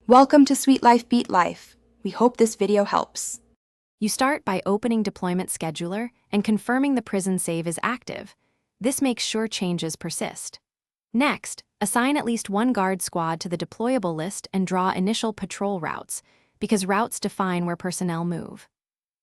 Welcome to Sweet Life Beat Life. We hope this video helps. You start by opening Deployment Scheduler and confirming the prison save is active. This makes sure changes persist. Next, assign at least one guard squad to the deployable list and draw initial patrol routes, because routes define where personnel move.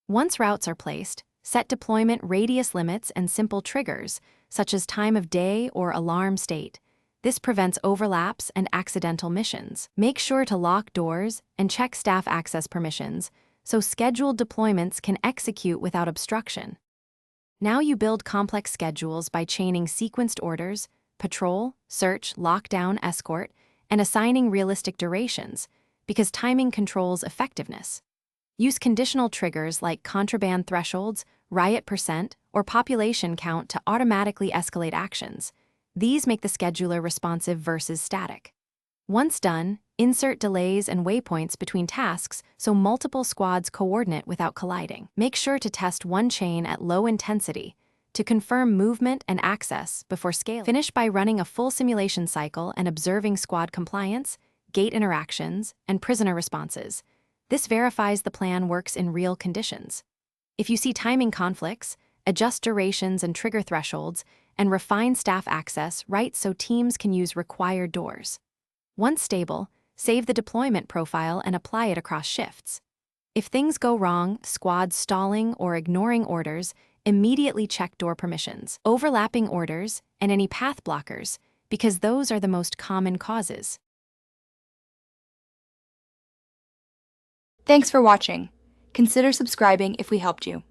Once routes are placed, set deployment radius limits and simple triggers, such as time of day or alarm state. This prevents overlaps and accidental missions. Make sure to lock doors and check staff access permissions, so scheduled deployments can execute without obstruction. Now you build complex schedules by chaining sequenced orders, patrol, search, lockdown, escort, and assigning realistic durations, because timing controls effectiveness. Use conditional triggers like contraband thresholds, riot percent, or population count to automatically escalate actions. These make the scheduler responsive versus static. Once done, insert delays and waypoints between tasks so multiple squads coordinate without colliding. Make sure to test one chain at low intensity to confirm movement and access before scaling. Finish by running a full simulation cycle and observing squad compliance, gate interactions, and prisoner responses. This verifies the plan works in real conditions. If you see timing conflicts, adjust durations and trigger thresholds, and refine staff access right so teams can use required doors. Once stable, save the deployment profile and apply it across shifts. If things go wrong, squads stalling or ignoring orders, immediately check door permissions, overlapping orders, and any path blockers, because those are the most common causes. Thanks for watching. Consider subscribing if we helped you.